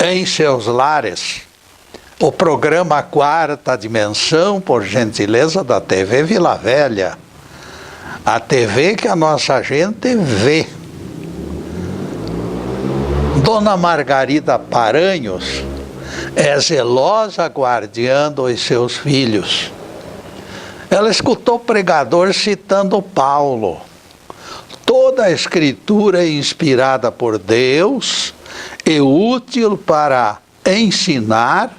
em seus lares o programa Quarta Dimensão, por gentileza da TV Vila Velha. A TV que a nossa gente vê. Dona Margarida Paranhos é zelosa guardiã dos seus filhos. Ela escutou pregador citando Paulo. Toda a escritura é inspirada por Deus e útil para ensinar,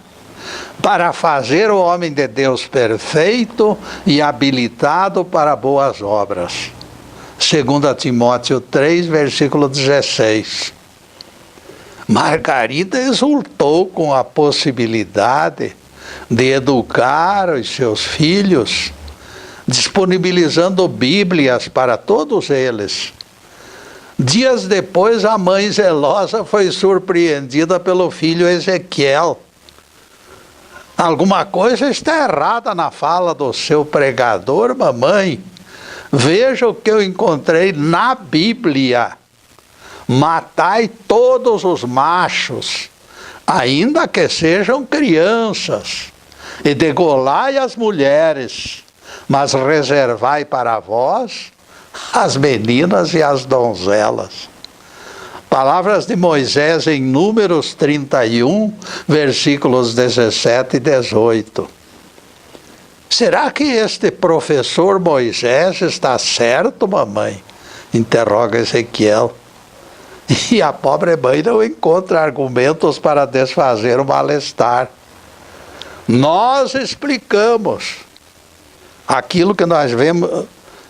para fazer o homem de Deus perfeito e habilitado para boas obras. 2 Timóteo 3, versículo 16. Margarida exultou com a possibilidade de educar os seus filhos, disponibilizando Bíblias para todos eles. Dias depois, a mãe zelosa foi surpreendida pelo filho Ezequiel. Alguma coisa está errada na fala do seu pregador, mamãe. Veja o que eu encontrei na Bíblia. Matai todos os machos, ainda que sejam crianças, e degolai as mulheres, mas reservai para vós as meninas e as donzelas. Palavras de Moisés em Números 31, versículos 17 e 18. Será que este professor Moisés está certo, mamãe? Interroga Ezequiel. E a pobre mãe não encontra argumentos para desfazer o mal-estar. Nós explicamos aquilo que nós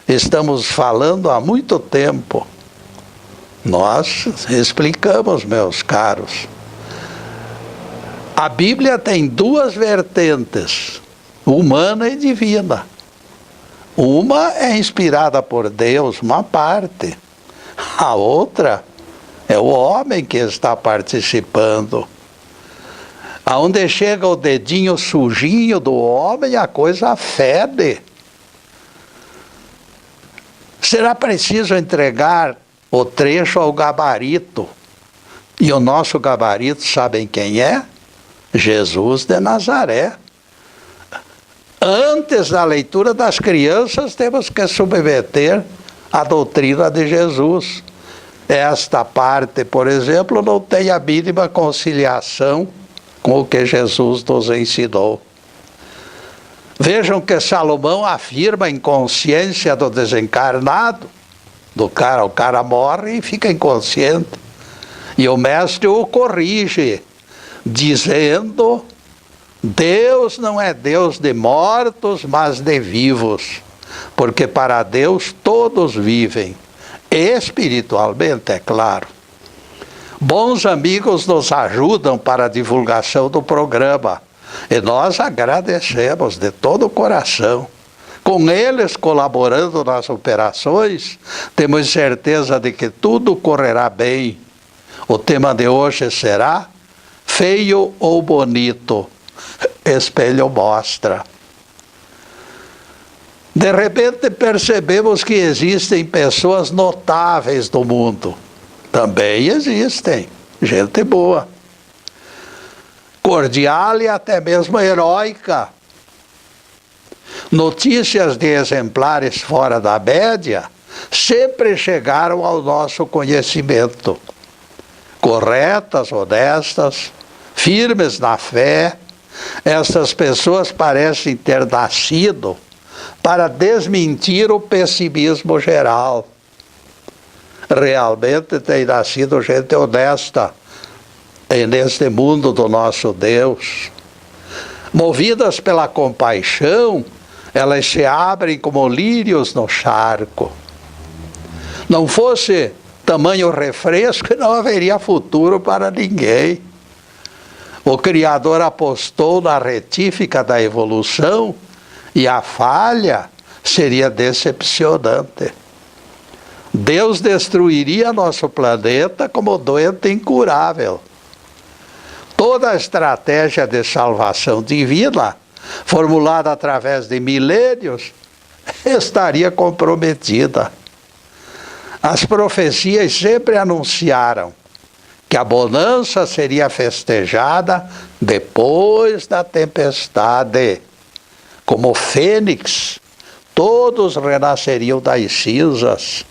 estamos falando há muito tempo. Nós explicamos, meus caros. A Bíblia tem duas vertentes, humana e divina. Uma é inspirada por Deus, uma parte. A outra é o homem que está participando. Aonde chega o dedinho sujinho do homem, a coisa fede. Será preciso entregar o trecho ao gabarito. E o nosso gabarito, sabem quem é? Jesus de Nazaré. Antes da leitura das crianças, temos que submeter a doutrina de Jesus. Esta parte, por exemplo, não tem a mínima conciliação com o que Jesus nos ensinou. Vejam que Salomão afirma em consciência do desencarnado, o cara morre e fica inconsciente. E o mestre o corrige, dizendo: Deus não é Deus de mortos, mas de vivos, porque para Deus todos vivem. Espiritualmente, é claro. Bons amigos nos ajudam para a divulgação do programa e nós agradecemos de todo o coração. Com eles colaborando nas operações, temos certeza de que tudo correrá bem. O tema de hoje será feio ou bonito? Espelho mostra. De repente percebemos que existem pessoas notáveis no mundo. Também existem, gente boa. Cordial e até mesmo heróica. Notícias de exemplares fora da média sempre chegaram ao nosso conhecimento. Corretas, honestas, firmes na fé, essas pessoas parecem ter nascido para desmentir o pessimismo geral. Realmente tem nascido gente honesta neste mundo do nosso Deus. Movidas pela compaixão, elas se abrem como lírios no charco. Não fosse tamanho refresco, não haveria futuro para ninguém. O Criador apostou na retífica da evolução e a falha seria decepcionante. Deus destruiria nosso planeta como doente incurável. Toda a estratégia de salvação divina, formulada através de milênios, estaria comprometida. As profecias sempre anunciaram que a bonança seria festejada depois da tempestade. Como o fênix, todos renasceriam das cinzas.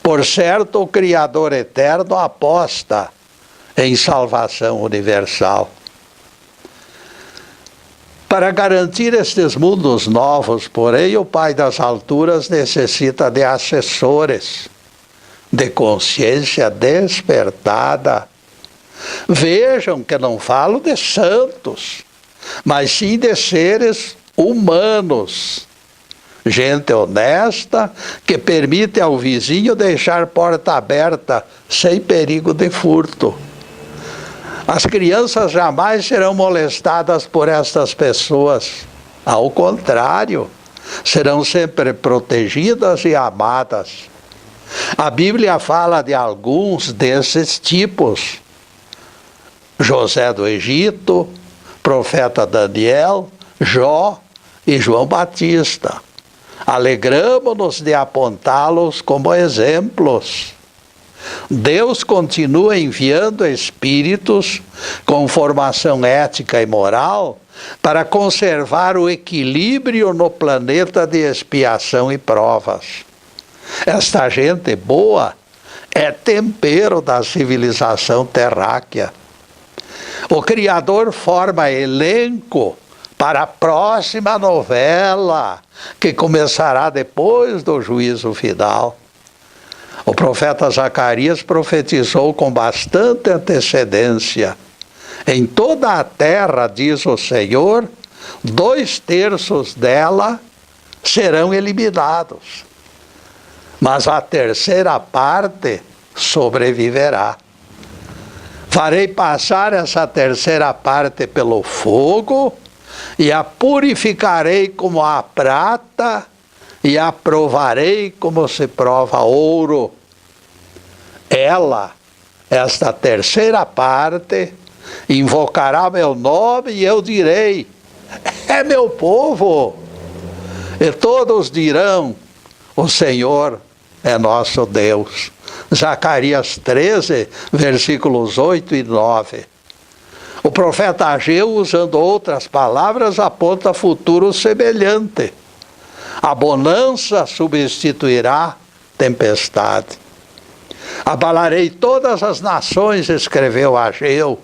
Por certo, o Criador eterno aposta em salvação universal. Para garantir estes mundos novos, porém, o Pai das alturas necessita de assessores, de consciência despertada. Vejam que não falo de santos, mas sim de seres humanos. Gente honesta que permite ao vizinho deixar porta aberta sem perigo de furto. As crianças jamais serão molestadas por estas pessoas. Ao contrário, serão sempre protegidas e amadas. A Bíblia fala de alguns desses tipos. José do Egito, profeta Daniel, Jó e João Batista. Alegramo-nos de apontá-los como exemplos. Deus continua enviando espíritos com formação ética e moral para conservar o equilíbrio no planeta de expiação e provas. Esta gente boa é tempero da civilização terráquea. O Criador forma elenco para a próxima novela, que começará depois do juízo final. O profeta Zacarias profetizou com bastante antecedência. Em toda a terra, diz o Senhor, 2/3 dela serão eliminados. Mas a terceira parte sobreviverá. Farei passar essa terceira parte pelo fogo, e a purificarei como a prata, e a provarei como se prova ouro. Ela, esta terceira parte, invocará meu nome e eu direi: é meu povo. E todos dirão: o Senhor é nosso Deus. Zacarias 13, versículos 8 e 9. O profeta Ageu, usando outras palavras, aponta futuro semelhante. A bonança substituirá tempestade. Abalarei todas as nações, escreveu Ageu,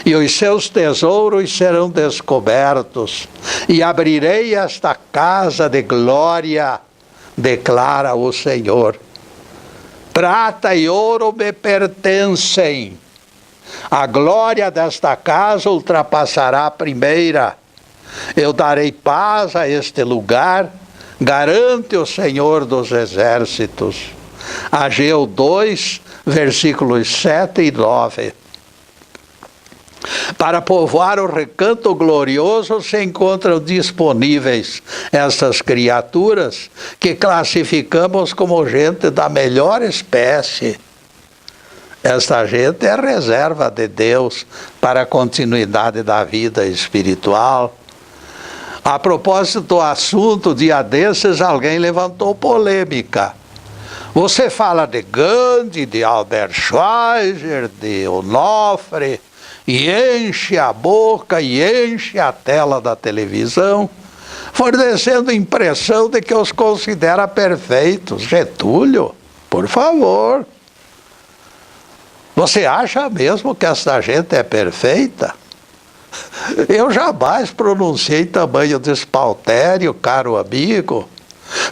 e os seus tesouros serão descobertos, e abrirei esta casa de glória, declara o Senhor. Prata e ouro me pertencem. A glória desta casa ultrapassará a primeira. Eu darei paz a este lugar, garante o Senhor dos Exércitos. Ageu 2, versículos 7 e 9. Para povoar o recanto glorioso se encontram disponíveis essas criaturas que classificamos como gente da melhor espécie. Esta gente é reserva de Deus para a continuidade da vida espiritual. A propósito do assunto, dia desses, alguém levantou polêmica. Você fala de Gandhi, de Albert Schweitzer, de Onofre, e enche a boca e enche a tela da televisão, fornecendo a impressão de que os considera perfeitos. Getúlio, por favor. Você acha mesmo que essa gente é perfeita? Eu jamais pronunciei tamanho despautério, caro amigo.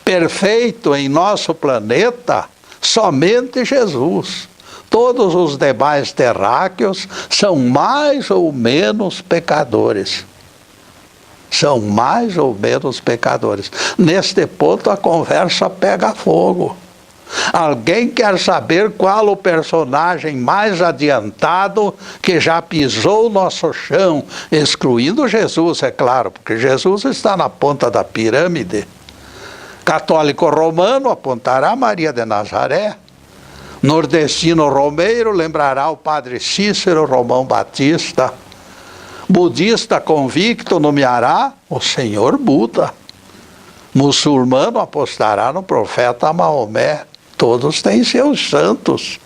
Perfeito em nosso planeta, somente Jesus. Todos os demais terráqueos são mais ou menos pecadores. São mais ou menos pecadores. Neste ponto a conversa pega fogo. Alguém quer saber qual o personagem mais adiantado que já pisou nosso chão, excluindo Jesus, é claro, porque Jesus está na ponta da pirâmide. Católico romano apontará Maria de Nazaré. Nordestino romeiro lembrará o padre Cícero Romão Batista. Budista convicto nomeará o Senhor Buda. Muçulmano apostará no profeta Maomé. Todos têm seus santos.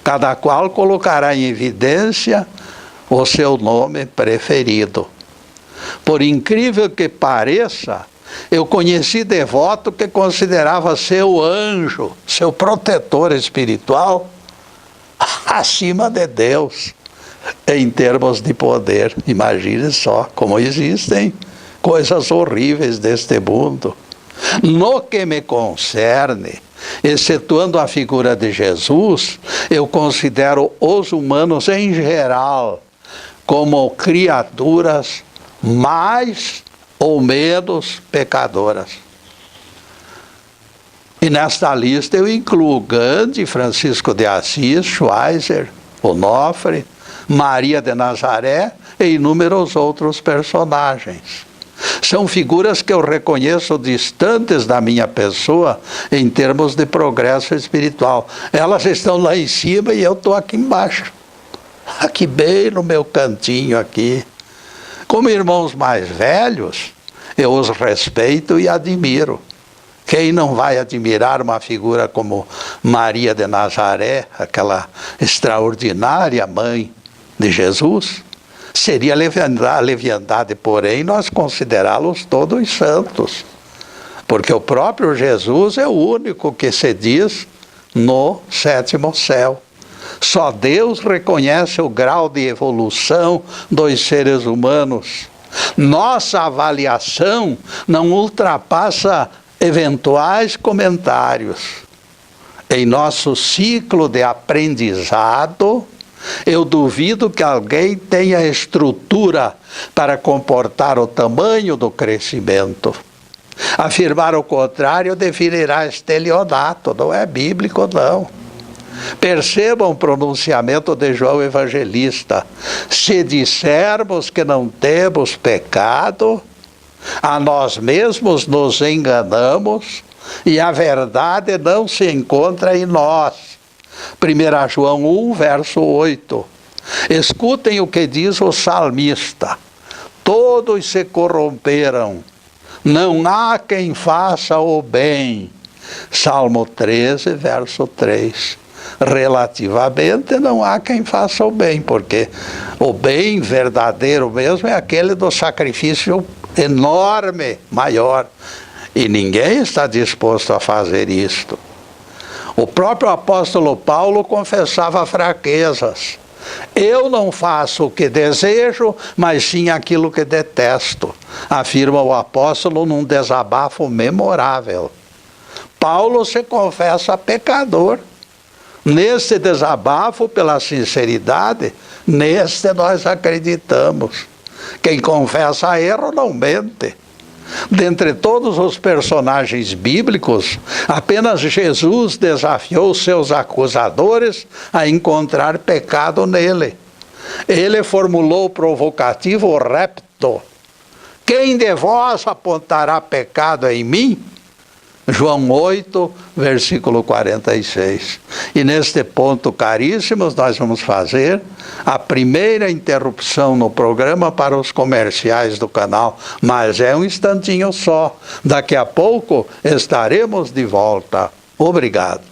Cada qual colocará em evidência o seu nome preferido. Por incrível que pareça, eu conheci devoto que considerava seu anjo, seu protetor espiritual, acima de Deus, em termos de poder. Imagine só como existem coisas horríveis deste mundo. No que me concerne, excetuando a figura de Jesus, eu considero os humanos em geral como criaturas mais ou menos pecadoras. E nesta lista eu incluo Gandhi, Francisco de Assis, Schweitzer, Onofre, Maria de Nazaré e inúmeros outros personagens. São figuras que eu reconheço distantes da minha pessoa em termos de progresso espiritual. Elas estão lá em cima e eu estou aqui embaixo. Aqui bem no meu cantinho aqui. Como irmãos mais velhos, eu os respeito e admiro. Quem não vai admirar uma figura como Maria de Nazaré, aquela extraordinária mãe de Jesus? Seria leviandade, porém, nós considerá-los todos santos. Porque o próprio Jesus é o único que se diz no sétimo céu. Só Deus reconhece o grau de evolução dos seres humanos. Nossa avaliação não ultrapassa eventuais comentários. Em nosso ciclo de aprendizado, eu duvido que alguém tenha estrutura para comportar o tamanho do crescimento. Afirmar o contrário definirá estelionato, não é bíblico, não. Percebam o pronunciamento de João Evangelista: se dissermos que não temos pecado, a nós mesmos nos enganamos e a verdade não se encontra em nós. 1 João 1, verso 8. Escutem o que diz o salmista: todos se corromperam, não há quem faça o bem. Salmo 13, verso 3. Relativamente não há quem faça o bem, porque o bem verdadeiro mesmo é aquele do sacrifício enorme, maior, e ninguém está disposto a fazer isto. O próprio apóstolo Paulo confessava fraquezas. Eu não faço o que desejo, mas sim aquilo que detesto, afirma o apóstolo num desabafo memorável. Paulo se confessa pecador. Nesse desabafo, pela sinceridade, neste nós acreditamos. Quem confessa erro não mente. Dentre todos os personagens bíblicos, apenas Jesus desafiou seus acusadores a encontrar pecado nele. Ele formulou o provocativo repto: quem de vós apontará pecado em mim? João 8, versículo 46. E neste ponto, caríssimos, nós vamos fazer a primeira interrupção no programa para os comerciais do canal, mas é um instantinho só. Daqui a pouco estaremos de volta. Obrigado.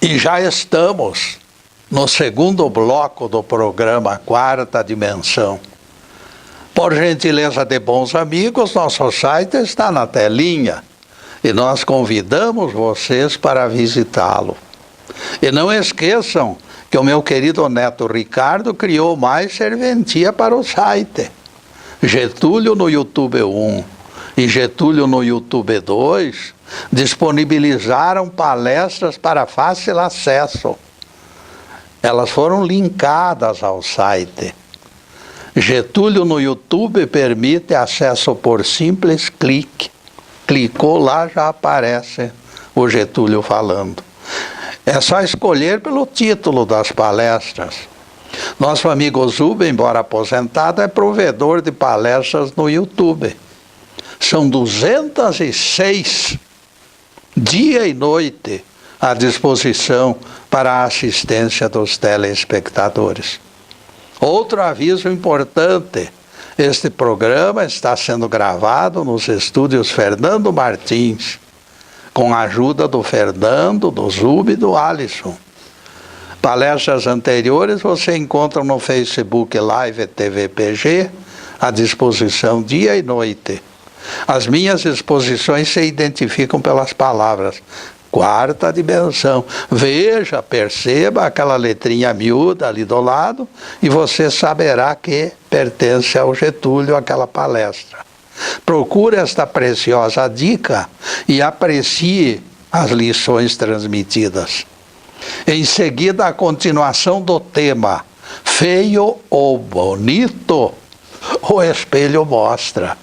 E já estamos no segundo bloco do programa Quarta Dimensão. Por gentileza de bons amigos, nosso site está na telinha e nós convidamos vocês para visitá-lo. E não esqueçam que o meu querido neto Ricardo criou mais serventia para o site. Getúlio no YouTube 1 e Getúlio no YouTube 2 disponibilizaram palestras para fácil acesso. Elas foram linkadas ao site. Getúlio no YouTube permite acesso por simples clique. Clicou lá, já aparece o Getúlio falando. É só escolher pelo título das palestras. Nosso amigo Zuba, embora aposentado, é provedor de palestras no YouTube. São 206, dia e noite, à disposição para a assistência dos telespectadores. Outro aviso importante: Este programa está sendo gravado nos estúdios Fernando Martins, com a ajuda do Fernando, do Zub e do Alisson. Palestras anteriores você encontra no Facebook Live TVPG, à disposição dia e noite. As minhas exposições se identificam pelas palavras quarta dimensão. Veja, perceba aquela letrinha miúda ali do lado e você saberá que pertence ao Getúlio aquela palestra. Procure esta preciosa dica e aprecie as lições transmitidas. Em seguida, a continuação do tema: feio ou bonito, o espelho mostra.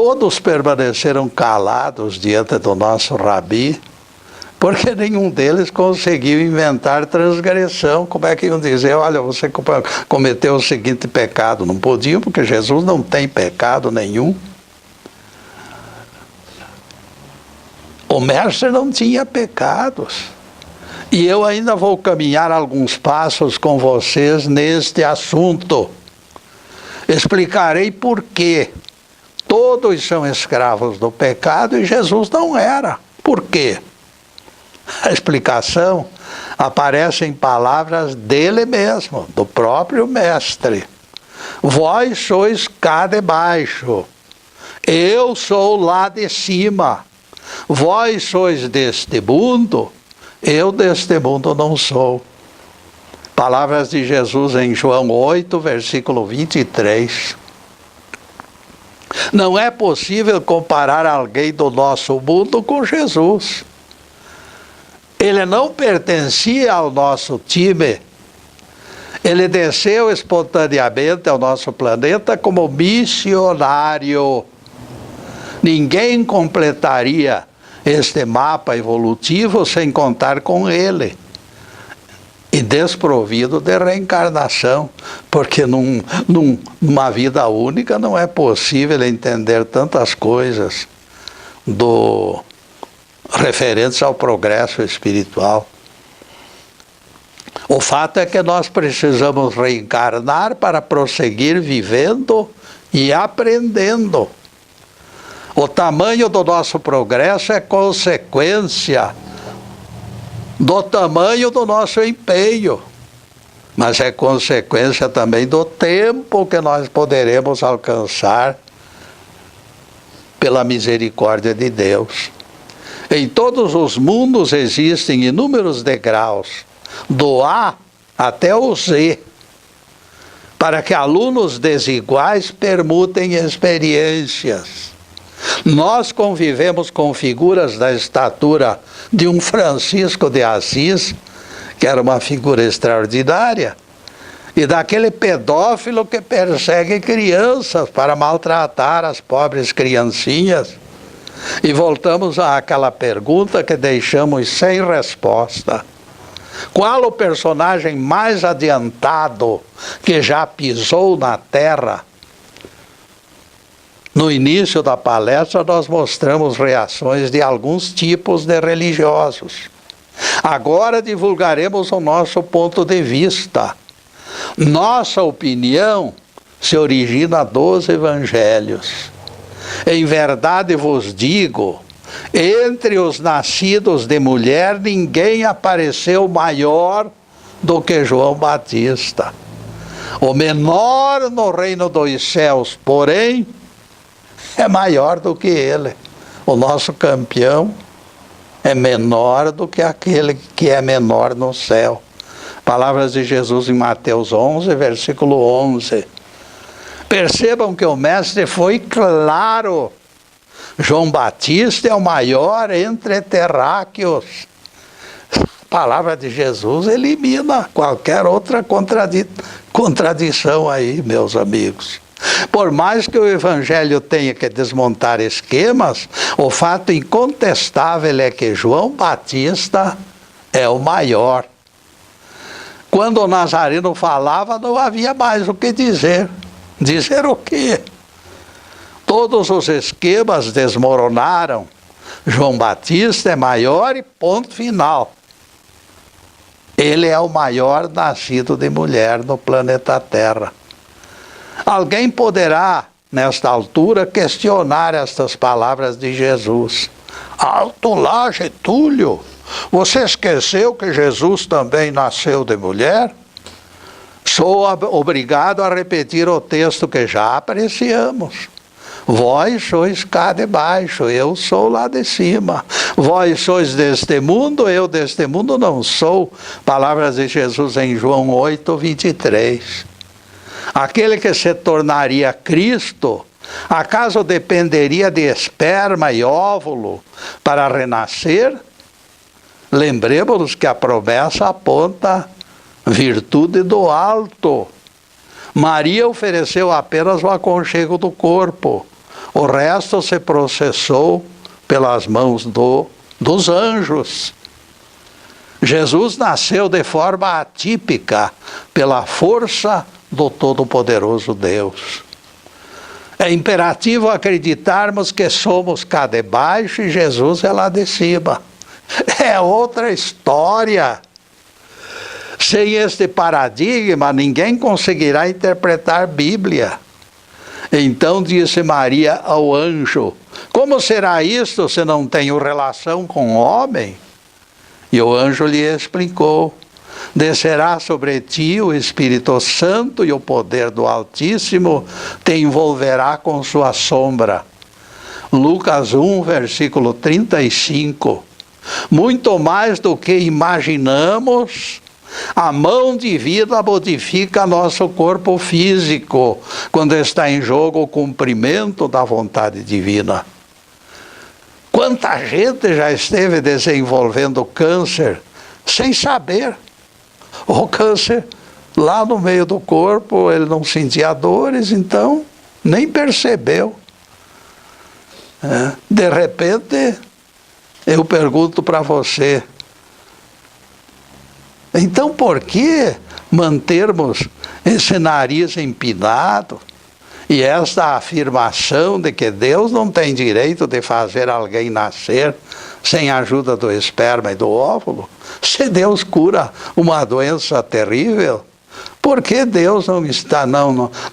Todos permaneceram calados diante do nosso Rabi, porque nenhum deles conseguiu inventar transgressão. Como é que iam dizer, olha, você cometeu o seguinte pecado? Não podiam, porque Jesus não tem pecado nenhum. O mestre não tinha pecados. E eu ainda vou caminhar alguns passos com vocês neste assunto. Explicarei por quê. Todos são escravos do pecado e Jesus não era. Por quê? A explicação aparece em palavras dele mesmo, do próprio mestre. Vós sois cá de baixo, eu sou lá de cima. Vós sois deste mundo, eu deste mundo não sou. Palavras de Jesus em João 8, versículo 23. Não é possível comparar alguém do nosso mundo com Jesus. Ele não pertencia ao nosso time. Ele desceu espontaneamente ao nosso planeta como missionário. Ninguém completaria este mapa evolutivo sem contar com ele. E desprovido de reencarnação, porque numa vida única não é possível entender tantas coisas referentes ao progresso espiritual. O fato é que nós precisamos reencarnar para prosseguir vivendo e aprendendo. O tamanho do nosso progresso é consequência do tamanho do nosso empenho, mas é consequência também do tempo que nós poderemos alcançar pela misericórdia de Deus. Em todos os mundos existem inúmeros degraus, do A até o Z, para que alunos desiguais permutem experiências. Nós convivemos com figuras da estatura de um Francisco de Assis, que era uma figura extraordinária, e daquele pedófilo que persegue crianças para maltratar as pobres criancinhas. E voltamos àquela pergunta que deixamos sem resposta. Qual o personagem mais adiantado que já pisou na Terra? No início da palestra, nós mostramos reações de alguns tipos de religiosos. Agora divulgaremos o nosso ponto de vista. Nossa opinião se origina dos evangelhos. Em verdade vos digo, entre os nascidos de mulher, ninguém apareceu maior do que João Batista. O menor no reino dos céus, porém, é maior do que ele. O nosso campeão é menor do que aquele que é menor no céu. Palavras de Jesus em Mateus 11, versículo 11. Percebam que o mestre foi claro. João Batista é o maior entre terráqueos. A palavra de Jesus elimina qualquer outra contradição aí, meus amigos. Por mais que o Evangelho tenha que desmontar esquemas, o fato incontestável é que João Batista é o maior. Quando o Nazareno falava, não havia mais o que dizer. Dizer o quê? Todos os esquemas desmoronaram. João Batista é maior e ponto final. Ele é o maior nascido de mulher no planeta Terra. Alguém poderá, nesta altura, questionar estas palavras de Jesus. Alto lá, Getúlio! Você esqueceu que Jesus também nasceu de mulher? Sou obrigado a repetir o texto que já apreciamos. Vós sois cá de baixo, eu sou lá de cima. Vós sois deste mundo, eu deste mundo não sou. Palavras de Jesus em João 8, 23. Aquele que se tornaria Cristo, acaso dependeria de esperma e óvulo para renascer? Lembremos-nos que a promessa aponta virtude do alto. Maria ofereceu apenas o aconchego do corpo. O resto se processou pelas mãos dos anjos. Jesus nasceu de forma atípica pela força do Todo-Poderoso Deus. É imperativo acreditarmos que somos cá de baixo e Jesus é lá de cima. É outra história. Sem este paradigma, ninguém conseguirá interpretar Bíblia. Então disse Maria ao anjo: como será isto se não tenho relação com o homem? E o anjo lhe explicou: descerá sobre ti o Espírito Santo e o poder do Altíssimo te envolverá com sua sombra. Lucas 1, versículo 35. Muito mais do que imaginamos, a mão divina modifica nosso corpo físico quando está em jogo o cumprimento da vontade divina. Quanta gente já esteve desenvolvendo câncer sem saber. O câncer lá no meio do corpo, ele não sentia dores, então nem percebeu. De repente, eu pergunto para você, então por que mantermos esse nariz empinado e esta afirmação de que Deus não tem direito de fazer alguém nascer sem a ajuda do esperma e do óvulo? Se Deus cura uma doença terrível, por que Deus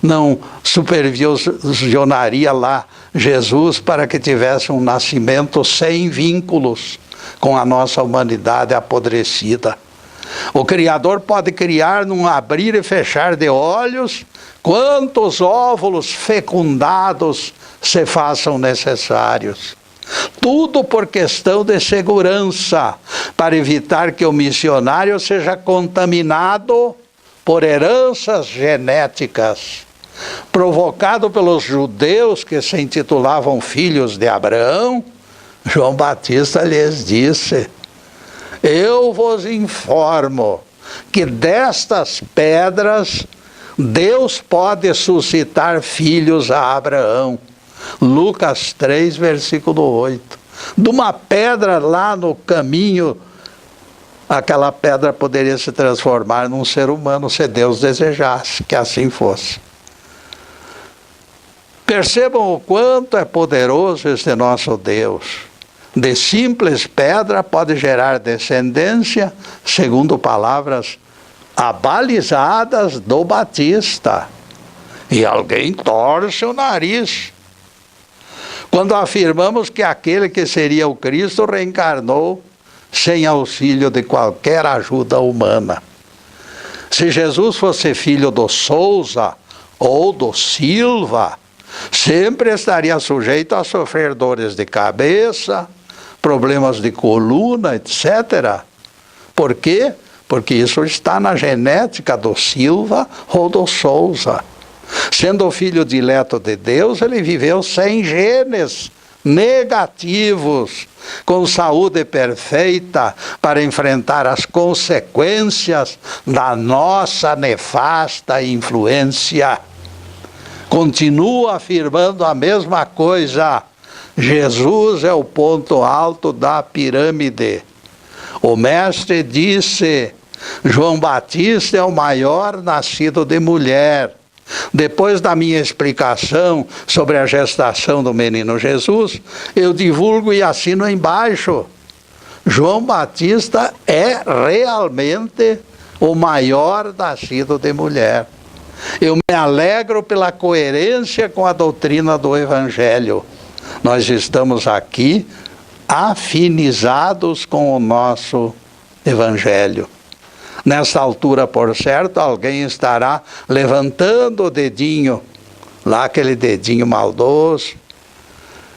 não supervisionaria lá Jesus para que tivesse um nascimento sem vínculos com a nossa humanidade apodrecida? O Criador pode criar num abrir e fechar de olhos quantos óvulos fecundados se façam necessários. Tudo por questão de segurança, para evitar que o missionário seja contaminado por heranças genéticas, provocado pelos judeus que se intitulavam filhos de Abraão. João Batista lhes disse: eu vos informo que destas pedras Deus pode suscitar filhos a Abraão. Lucas 3, versículo 8. De uma pedra lá no caminho, aquela pedra poderia se transformar num ser humano, se Deus desejasse que assim fosse. Percebam o quanto é poderoso este nosso Deus. De simples pedra pode gerar descendência, segundo palavras abalizadas do Batista. E alguém torce o nariz quando afirmamos que aquele que seria o Cristo reencarnou sem auxílio de qualquer ajuda humana. Se Jesus fosse filho do Souza ou do Silva, sempre estaria sujeito a sofrer dores de cabeça, problemas de coluna, etc. Por quê? Porque isso está na genética do Silva ou do Souza. Sendo filho dileto de Deus, ele viveu sem genes negativos, com saúde perfeita para enfrentar as consequências da nossa nefasta influência. Continuo afirmando a mesma coisa. Jesus é o ponto alto da pirâmide. O mestre disse: João Batista é o maior nascido de mulher. Depois da minha explicação sobre a gestação do menino Jesus, eu divulgo e assino embaixo: João Batista é realmente o maior nascido de mulher. Eu me alegro pela coerência com a doutrina do Evangelho. Nós estamos aqui afinizados com o nosso Evangelho. Nessa altura, por certo, alguém estará levantando o dedinho, lá aquele dedinho maldoso,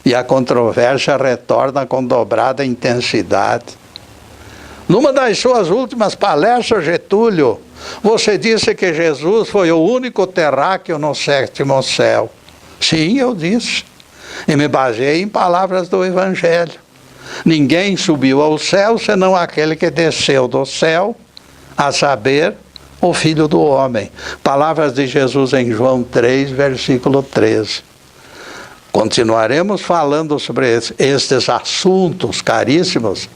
e a controvérsia retorna com dobrada intensidade. Numa das suas últimas palestras, Getúlio, você disse que Jesus foi o único terráqueo no sétimo céu. Sim, eu disse. E me baseei em palavras do Evangelho. Ninguém subiu ao céu senão aquele que desceu do céu, a saber, o Filho do Homem. Palavras de Jesus em João 3, versículo 13. Continuaremos falando sobre estes assuntos caríssimos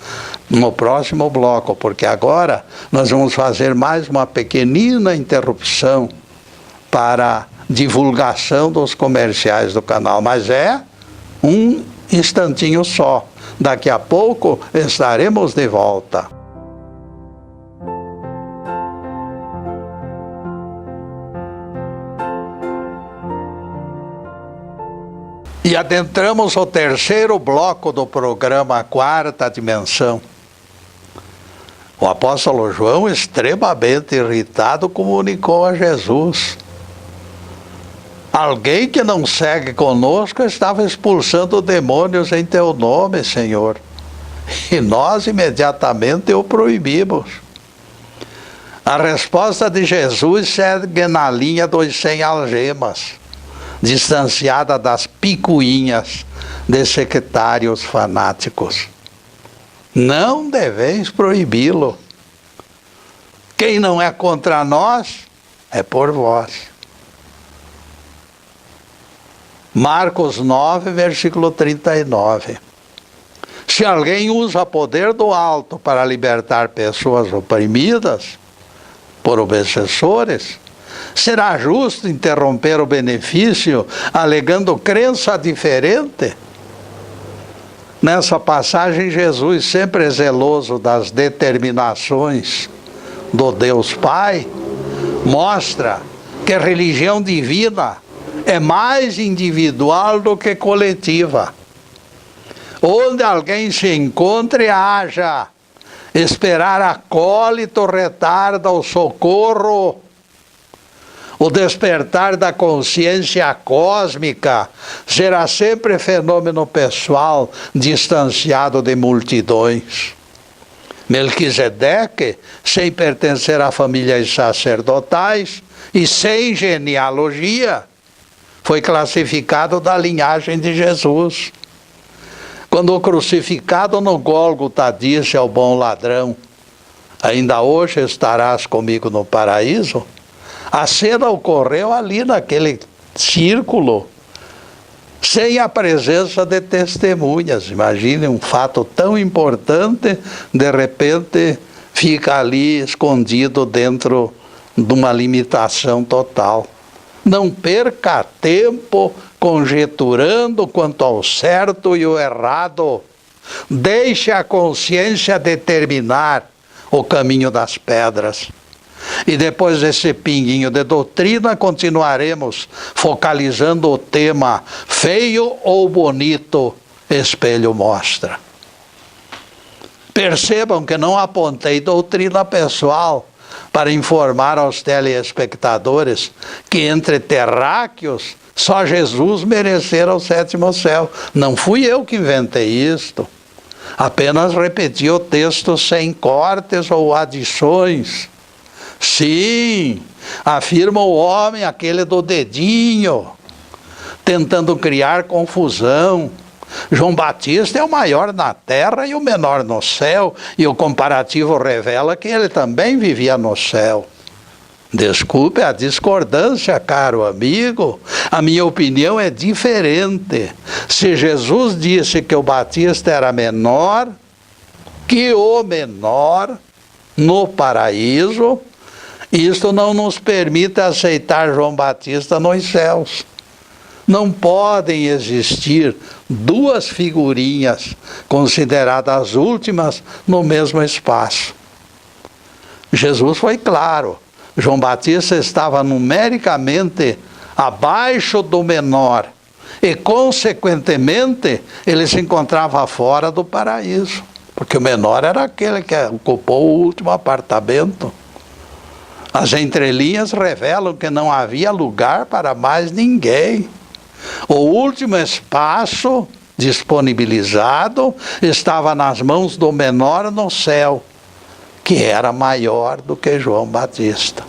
no próximo bloco, porque agora nós vamos fazer mais uma pequenina interrupção para divulgação dos comerciais do canal, mas é um instantinho só. Daqui a pouco estaremos de volta. E adentramos o terceiro bloco do programa Quarta Dimensão. O apóstolo João, extremamente irritado, comunicou a Jesus: alguém que não segue conosco estava expulsando demônios em teu nome, Senhor. E nós imediatamente o proibimos. A resposta de Jesus segue na linha dos 100 algemas, distanciada das picuinhas de sectários fanáticos. Não deveis proibi-lo. Quem não é contra nós, é por vós. Marcos 9, versículo 39. Se alguém usa poder do alto para libertar pessoas oprimidas por obsessores, será justo interromper o benefício alegando crença diferente? Nessa passagem, Jesus, sempre zeloso das determinações do Deus Pai, mostra que a religião divina é mais individual do que coletiva. Onde alguém se encontre, haja. Esperar acólito retarda o socorro. O despertar da consciência cósmica será sempre fenômeno pessoal, distanciado de multidões. Melquisedeque, sem pertencer a famílias sacerdotais e sem genealogia, foi classificado da linhagem de Jesus. Quando o crucificado no Gólgota disse ao bom ladrão: ainda hoje estarás comigo no paraíso, a cena ocorreu ali naquele círculo, sem a presença de testemunhas. Imagine um fato tão importante, de repente fica ali escondido dentro de uma limitação total. Não perca tempo conjeturando quanto ao certo e o errado. Deixe a consciência determinar o caminho das pedras. E depois desse pinguinho de doutrina, continuaremos focalizando o tema feio ou bonito, espelho mostra. Percebam que não apontei doutrina pessoal para informar aos telespectadores que entre terráqueos só Jesus merecera o sétimo céu. Não fui eu que inventei isto. Apenas repeti o texto sem cortes ou adições. Sim, afirma o homem, aquele do dedinho, tentando criar confusão. João Batista é o maior na terra e o menor no céu, e o comparativo revela que ele também vivia no céu. Desculpe a discordância, caro amigo, a minha opinião é diferente. Se Jesus disse que o Batista era menor que o menor no paraíso, isto não nos permite aceitar João Batista nos céus. Não podem existir duas figurinhas consideradas as últimas no mesmo espaço. Jesus foi claro. João Batista estava numericamente abaixo do menor e, consequentemente, ele se encontrava fora do paraíso, porque o menor era aquele que ocupou o último apartamento. As entrelinhas revelam que não havia lugar para mais ninguém. O último espaço disponibilizado estava nas mãos do menor no céu, que era maior do que João Batista.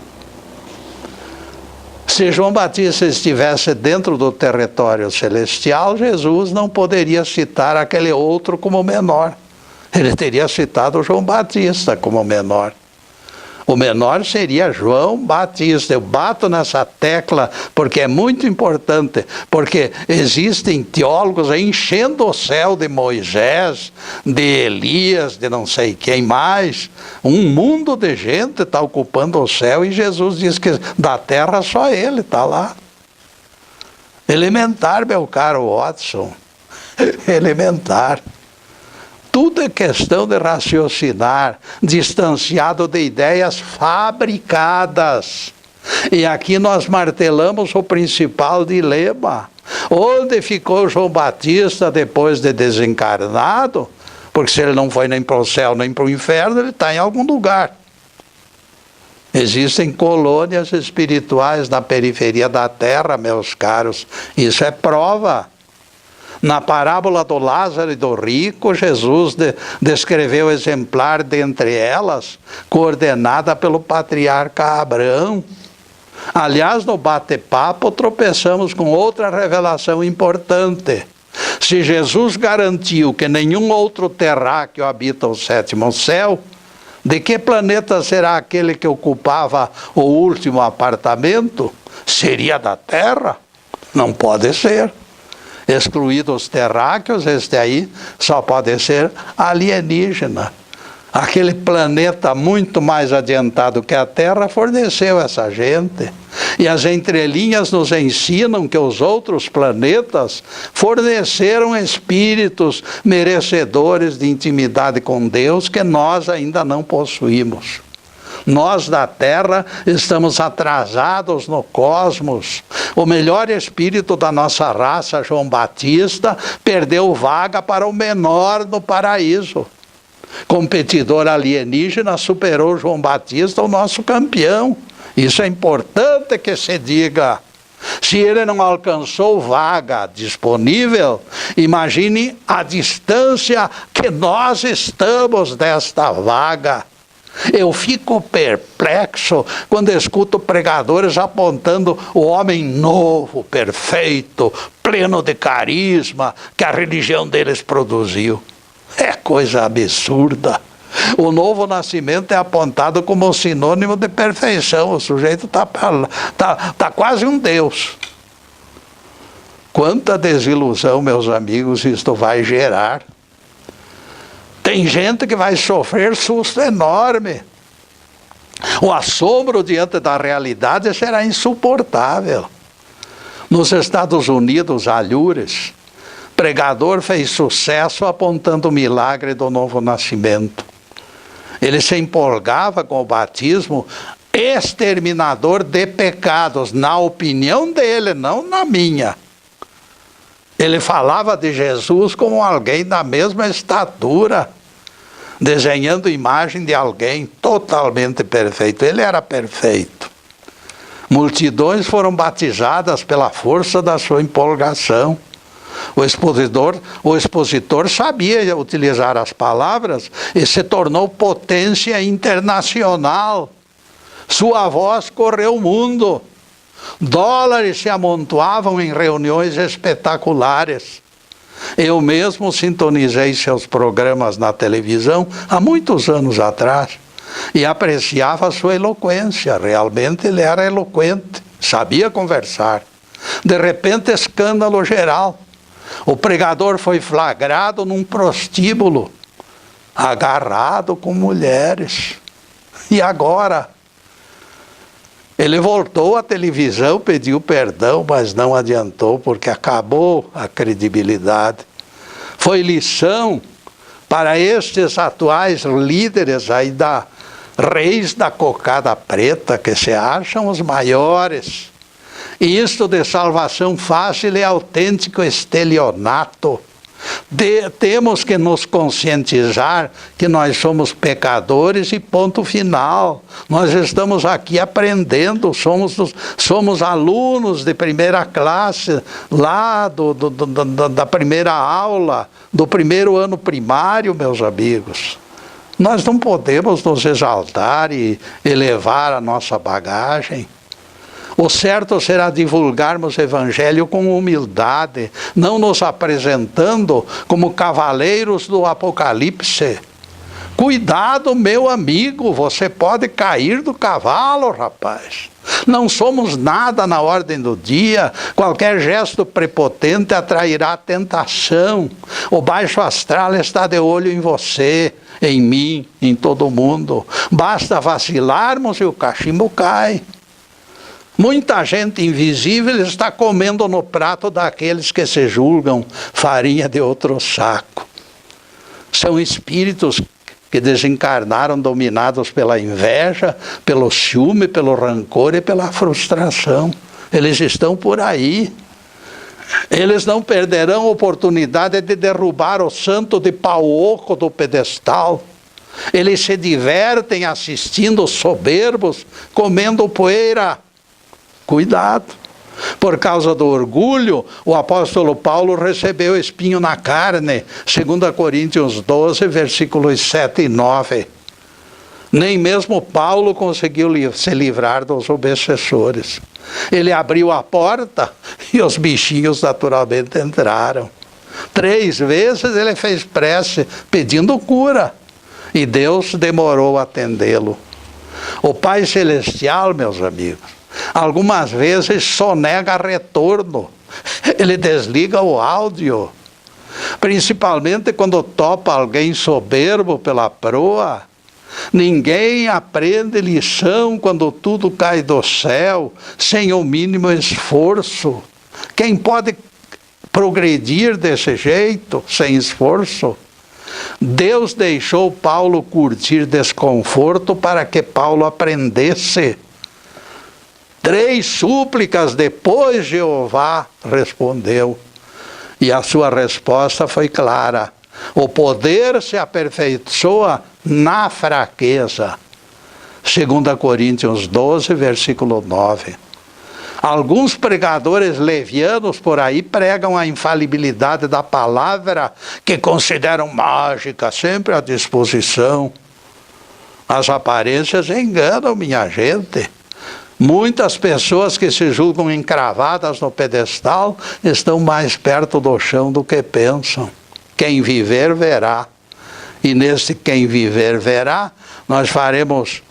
Se João Batista estivesse dentro do território celestial, Jesus não poderia citar aquele outro como menor. Ele teria citado João Batista como menor. O menor seria João Batista. Eu bato nessa tecla porque é muito importante, porque existem teólogos enchendo o céu de Moisés, de Elias, de não sei quem mais. Um mundo de gente está ocupando o céu e Jesus diz que da terra só ele está lá. Elementar, meu caro Watson. Elementar. Tudo é questão de raciocinar, distanciado de ideias fabricadas. E aqui nós martelamos o principal dilema. Onde ficou João Batista depois de desencarnado? Porque se ele não foi nem para o céu nem para o inferno, ele está em algum lugar. Existem colônias espirituais na periferia da terra, meus caros. Isso é prova. Na parábola do Lázaro e do rico, Jesus descreveu exemplar dentre elas, coordenada pelo patriarca Abraão. Aliás, no bate-papo, tropeçamos com outra revelação importante. Se Jesus garantiu que nenhum outro terráqueo habita o sétimo céu, de que planeta será aquele que ocupava o último apartamento? Seria da Terra? Não pode ser. Excluídos os terráqueos, este aí só pode ser alienígena. Aquele planeta muito mais adiantado que a Terra forneceu essa gente. E as entrelinhas nos ensinam que os outros planetas forneceram espíritos merecedores de intimidade com Deus que nós ainda não possuímos. Nós da Terra estamos atrasados no cosmos. O melhor espírito da nossa raça, João Batista, perdeu vaga para o menor no paraíso. Competidor alienígena superou João Batista, o nosso campeão. Isso é importante que se diga. Se ele não alcançou vaga disponível, imagine a distância que nós estamos desta vaga. Eu fico perplexo quando escuto pregadores apontando o homem novo, perfeito, pleno de carisma que a religião deles produziu. É coisa absurda. O novo nascimento é apontado como sinônimo de perfeição. O sujeito está quase um Deus. Quanta desilusão, meus amigos, isto vai gerar. Tem gente que vai sofrer susto enorme. O assombro diante da realidade será insuportável. Nos Estados Unidos, alhures, pregador fez sucesso apontando o milagre do novo nascimento. Ele se empolgava com o batismo exterminador de pecados, na opinião dele, não na minha. Ele falava de Jesus como alguém da mesma estatura, desenhando imagem de alguém totalmente perfeito. Ele era perfeito. Multidões foram batizadas pela força da sua empolgação. O expositor sabia utilizar as palavras e se tornou potência internacional. Sua voz correu o mundo. Dólares se amontoavam em reuniões espetaculares. Eu mesmo sintonizei seus programas na televisão há muitos anos atrás e apreciava a sua eloquência. Realmente ele era eloquente, sabia conversar. De repente, escândalo geral. O pregador foi flagrado num prostíbulo, agarrado com mulheres. E agora? Ele voltou à televisão, pediu perdão, mas não adiantou, porque acabou a credibilidade. Foi lição para estes atuais líderes aí reis da cocada preta, que se acham os maiores. E isto de salvação fácil é autêntico estelionato. Temos que nos conscientizar que nós somos pecadores e ponto final. Nós estamos aqui aprendendo, somos alunos de primeira classe, lá da primeira aula, do primeiro ano primário, meus amigos. Nós não podemos nos exaltar e elevar a nossa bagagem. O certo será divulgarmos o Evangelho com humildade, não nos apresentando como cavaleiros do Apocalipse. Cuidado, meu amigo, você pode cair do cavalo, rapaz. Não somos nada na ordem do dia, qualquer gesto prepotente atrairá a tentação. O baixo astral está de olho em você, em mim, em todo mundo. Basta vacilarmos e o cachimbo cai. Muita gente invisível está comendo no prato daqueles que se julgam farinha de outro saco. São espíritos que desencarnaram dominados pela inveja, pelo ciúme, pelo rancor e pela frustração. Eles estão por aí. Eles não perderão a oportunidade de derrubar o santo de pau oco do pedestal. Eles se divertem assistindo os soberbos, comendo poeira. Cuidado. Por causa do orgulho, o apóstolo Paulo recebeu espinho na carne, 2 Coríntios 12, versículos 7 e 9. Nem mesmo Paulo conseguiu se livrar dos obsessores. Ele abriu a porta e os bichinhos naturalmente entraram. 3 vezes ele fez prece pedindo cura e Deus demorou a atendê-lo. O Pai Celestial, meus amigos, algumas vezes sonega retorno. Ele desliga o áudio. Principalmente quando topa alguém soberbo pela proa. Ninguém aprende lição quando tudo cai do céu, sem o mínimo esforço. Quem pode progredir desse jeito, sem esforço? Deus deixou Paulo curtir desconforto para que Paulo aprendesse. 3 súplicas depois Jeová respondeu. E a sua resposta foi clara. O poder se aperfeiçoa na fraqueza. 2 Coríntios 12, versículo 9. Alguns pregadores levianos por aí pregam a infalibilidade da palavra, que consideram mágica, sempre à disposição. As aparências enganam, minha gente. Muitas pessoas que se julgam encravadas no pedestal estão mais perto do chão do que pensam. Quem viver, verá. E nesse quem viver, verá, nós faremos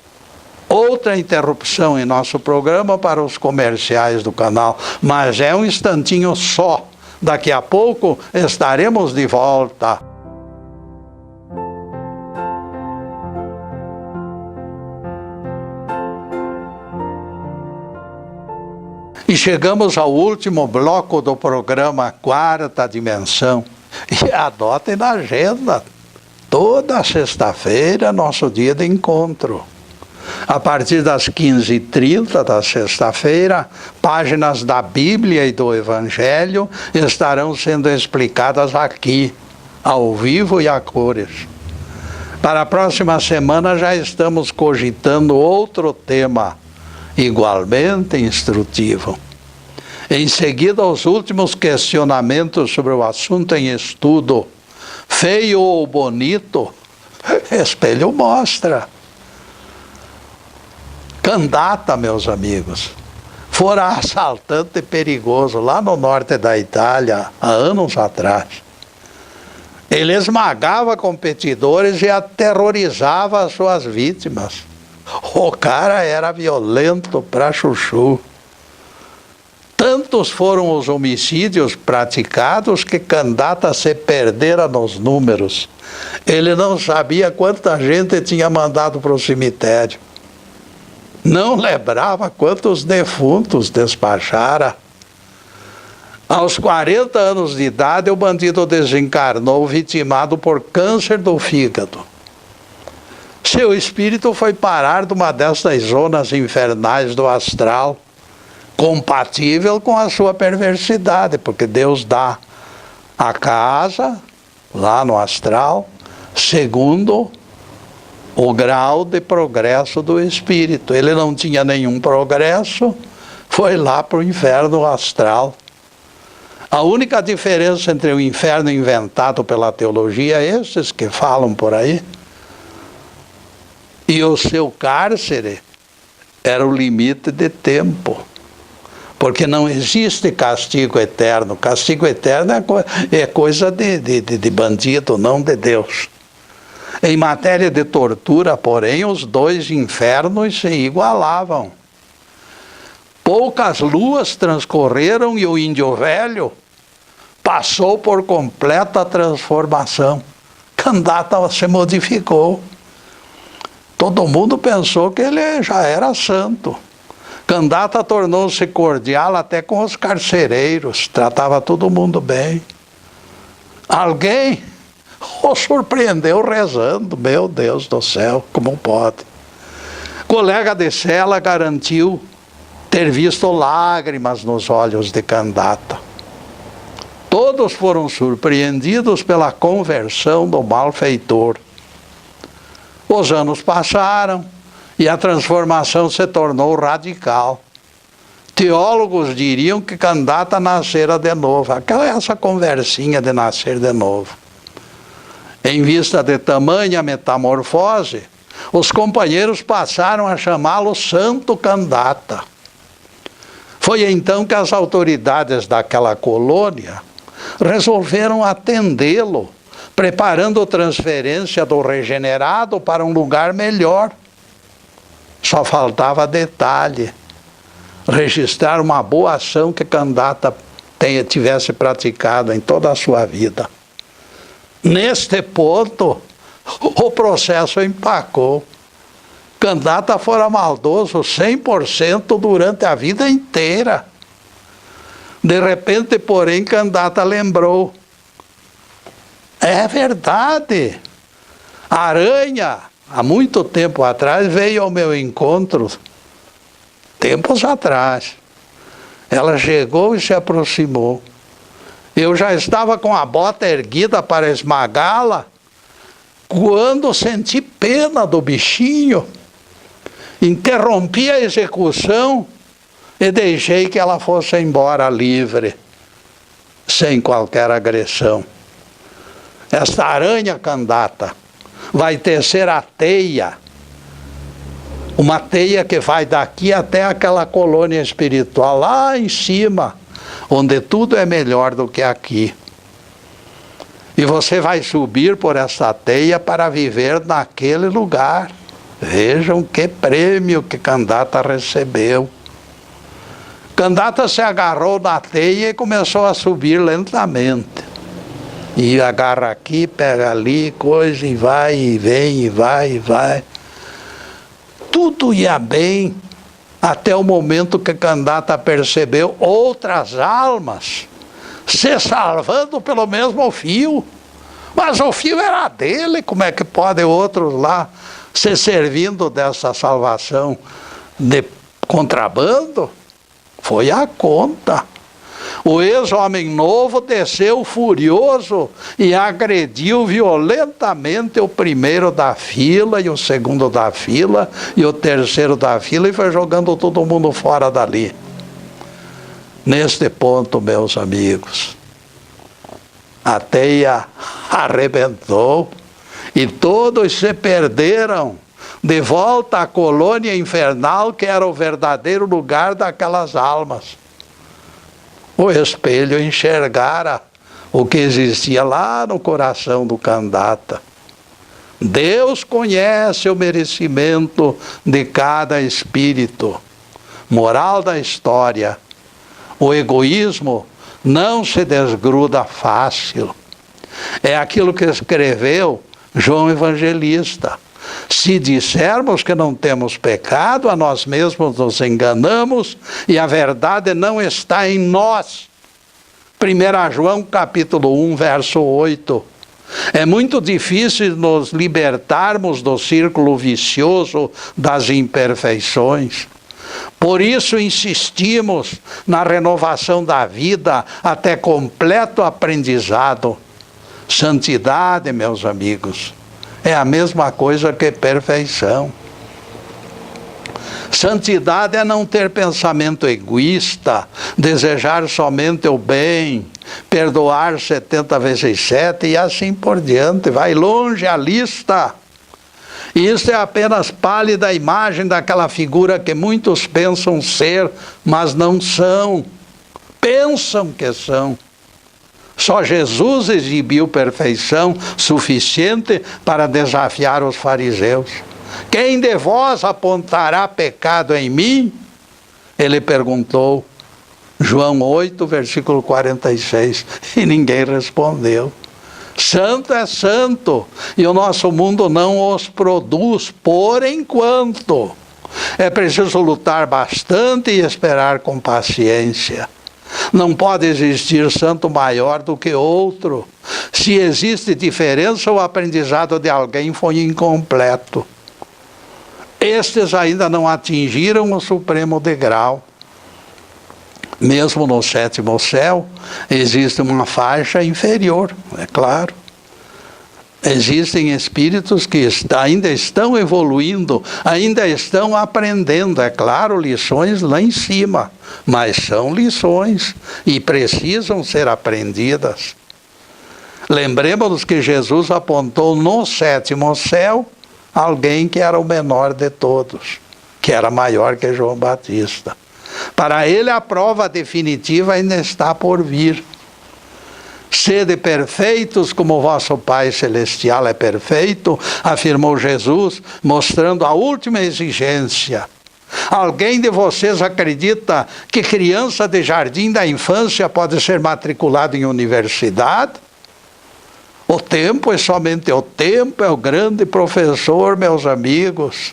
outra interrupção em nosso programa para os comerciais do canal. Mas é um instantinho só. Daqui a pouco estaremos de volta. E chegamos ao último bloco do programa Quarta Dimensão. E anotem na agenda, toda sexta-feira, nosso dia de encontro. A partir das 15h30 da sexta-feira, páginas da Bíblia e do Evangelho estarão sendo explicadas aqui, ao vivo e a cores. Para a próxima semana já estamos cogitando outro tema, igualmente instrutivo. Em seguida, os últimos questionamentos sobre o assunto em estudo. Feio ou bonito? Espelho mostra. Candata, meus amigos, fora assaltante perigoso lá no norte da Itália, há anos atrás. Ele esmagava competidores e aterrorizava as suas vítimas. O cara era violento pra chuchu. Tantos foram os homicídios praticados que Candata se perdera nos números. Ele não sabia quanta gente tinha mandado para o cemitério. Não lembrava quantos defuntos despachara. Aos 40 anos de idade, o bandido desencarnou, vitimado por câncer do fígado. Seu espírito foi parar numa dessas zonas infernais do astral, compatível com a sua perversidade, porque Deus dá a casa, lá no astral, segundo o grau de progresso do espírito. Ele não tinha nenhum progresso, foi lá para o inferno astral. A única diferença entre o inferno inventado pela teologia, esses que falam por aí, e o seu cárcere, era o limite de tempo. Porque não existe castigo eterno. Castigo eterno é coisa de bandido, não de Deus. Em matéria de tortura, porém, os dois infernos se igualavam. Poucas luas transcorreram e o índio velho passou por completa transformação. Kandata se modificou. Todo mundo pensou que ele já era santo. Kandata tornou-se cordial até com os carcereiros, tratava todo mundo bem. Alguém o surpreendeu rezando, meu Deus do céu, como pode? Colega de cela garantiu ter visto lágrimas nos olhos de Kandata. Todos foram surpreendidos pela conversão do malfeitor. Os anos passaram e a transformação se tornou radical. Teólogos diriam que Kandata nascera de novo. Essa conversinha de nascer de novo. Em vista de tamanha metamorfose, os companheiros passaram a chamá-lo Santo Kandata. Foi então que as autoridades daquela colônia resolveram atendê-lo, preparando transferência do regenerado para um lugar melhor. Só faltava detalhe: registrar uma boa ação que Kandata tivesse praticado em toda a sua vida. Neste ponto, o processo empacou. Kandata fora maldoso 100% durante a vida inteira. De repente, porém, Kandata lembrou: é verdade, a aranha, há muito tempo atrás, veio ao meu encontro, tempos atrás. Ela chegou e se aproximou. Eu já estava com a bota erguida para esmagá-la, quando senti pena do bichinho, interrompi a execução e deixei que ela fosse embora livre, sem qualquer agressão. Esta aranha Kandata vai tecer a teia, uma teia que vai daqui até aquela colônia espiritual, lá em cima, onde tudo é melhor do que aqui. E você vai subir por essa teia para viver naquele lugar. Vejam que prêmio que Kandata recebeu. Kandata se agarrou na teia e começou a subir lentamente. E agarra aqui, pega ali, coisa, e vai, e vem, e vai, e vai. Tudo ia bem, até o momento que Kandata percebeu outras almas se salvando pelo mesmo fio. Mas o fio era dele, como é que pode outros lá se servindo dessa salvação de contrabando? Foi a conta. O ex-homem novo desceu furioso e agrediu violentamente o primeiro da fila, e o segundo da fila, e o terceiro da fila, e foi jogando todo mundo fora dali. Neste ponto, meus amigos, a teia arrebentou e todos se perderam de volta à colônia infernal, que era o verdadeiro lugar daquelas almas. O espelho enxergara o que existia lá no coração do Kandata. Deus conhece o merecimento de cada espírito. Moral da história: o egoísmo não se desgruda fácil. É aquilo que escreveu João Evangelista: Se dissermos que não temos pecado, a nós mesmos nos enganamos e a verdade não está em nós. 1 João capítulo 1, verso 8. É muito difícil nos libertarmos do círculo vicioso das imperfeições. Por isso insistimos na renovação da vida até completo aprendizado. Santidade, meus amigos, é a mesma coisa que perfeição. Santidade é não ter pensamento egoísta, desejar somente o bem, perdoar 70 vezes 7 e assim por diante. Vai longe a lista. Isso é apenas pálida imagem daquela figura que muitos pensam ser, mas não são. Pensam que são. Só Jesus exibiu perfeição suficiente para desafiar os fariseus. Quem de vós apontará pecado em mim? Ele perguntou. João 8, versículo 46. E ninguém respondeu. Santo é santo, e o nosso mundo não os produz por enquanto. É preciso lutar bastante e esperar com paciência. Não pode existir santo maior do que outro. Se existe diferença, o aprendizado de alguém foi incompleto. Estes ainda não atingiram o supremo degrau. Mesmo no 7º céu, existe uma faixa inferior, é claro. Existem espíritos que ainda estão evoluindo, ainda estão aprendendo, é claro, lições lá em cima, mas são lições e precisam ser aprendidas. Lembremos que Jesus apontou no 7º céu alguém que era o menor de todos, que era maior que João Batista. Para ele a prova definitiva ainda está por vir. Sede perfeitos como o vosso Pai Celestial é perfeito, afirmou Jesus, mostrando a última exigência. Alguém de vocês acredita que criança de jardim da infância pode ser matriculado em universidade? O tempo é somente o tempo, é o grande professor, meus amigos.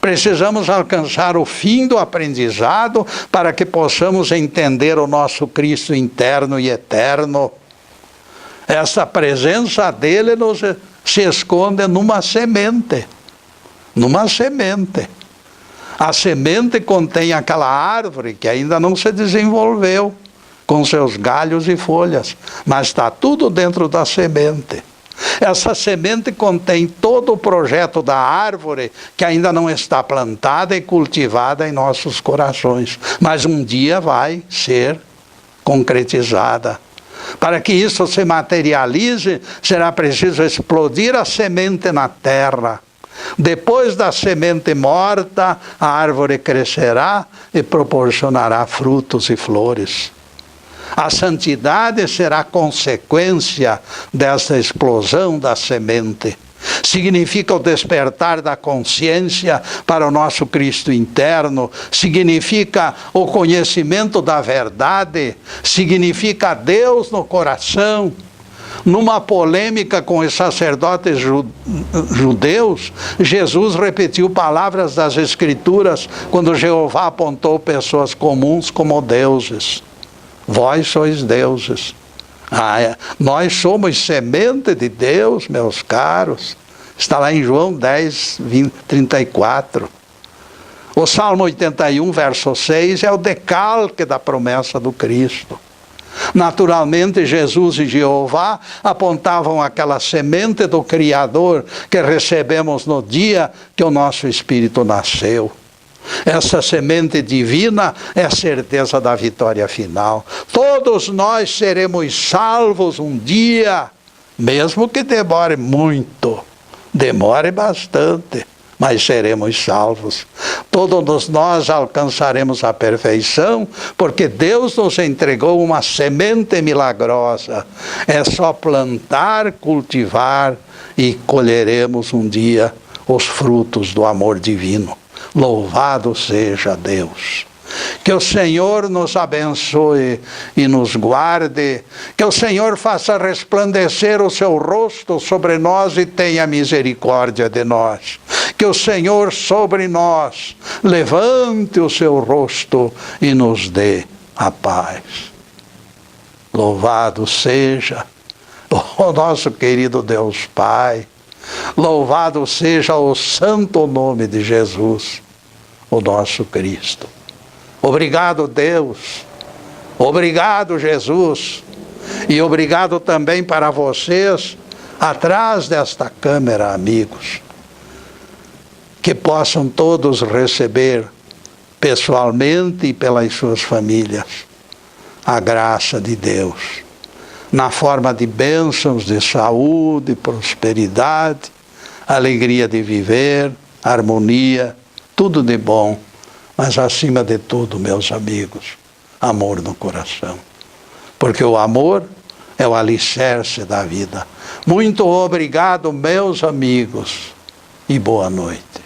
Precisamos alcançar o fim do aprendizado para que possamos entender o nosso Cristo interno e eterno. Essa presença dele se esconde numa semente. Numa semente. A semente contém aquela árvore que ainda não se desenvolveu, com seus galhos e folhas, mas está tudo dentro da semente. Essa semente contém todo o projeto da árvore que ainda não está plantada e cultivada em nossos corações, mas um dia vai ser concretizada. Para que isso se materialize, será preciso explodir a semente na terra. Depois da semente morta, a árvore crescerá e proporcionará frutos e flores. A santidade será consequência dessa explosão da semente. Significa o despertar da consciência para o nosso Cristo interno, significa o conhecimento da verdade, significa Deus no coração. Numa polêmica com os sacerdotes judeus, Jesus repetiu palavras das Escrituras quando Jeová apontou pessoas comuns como deuses. Vós sois deuses. Nós somos semente de Deus, meus caros. Está lá em João 10, 34. O Salmo 81, verso 6, é o decalque da promessa do Cristo. Naturalmente, Jesus e Jeová apontavam aquela semente do Criador que recebemos no dia que o nosso espírito nasceu. Essa semente divina é a certeza da vitória final. Todos nós seremos salvos um dia, mesmo que demore muito, demore bastante, mas seremos salvos. Todos nós alcançaremos a perfeição, porque Deus nos entregou uma semente milagrosa. É só plantar, cultivar e colheremos um dia os frutos do amor divino. Louvado seja Deus! Que o Senhor nos abençoe e nos guarde. Que o Senhor faça resplandecer o seu rosto sobre nós e tenha misericórdia de nós. Que o Senhor sobre nós levante o seu rosto e nos dê a paz. Louvado seja o nosso querido Deus Pai. Louvado seja o santo nome de Jesus, o nosso Cristo. Obrigado, Deus. Obrigado, Jesus. E obrigado também para vocês, atrás desta câmera, amigos. Que possam todos receber, pessoalmente e pelas suas famílias, a graça de Deus, na forma de bênçãos, de saúde, prosperidade, alegria de viver, harmonia, tudo de bom. Mas acima de tudo, meus amigos, amor no coração. Porque o amor é o alicerce da vida. Muito obrigado, meus amigos, e boa noite.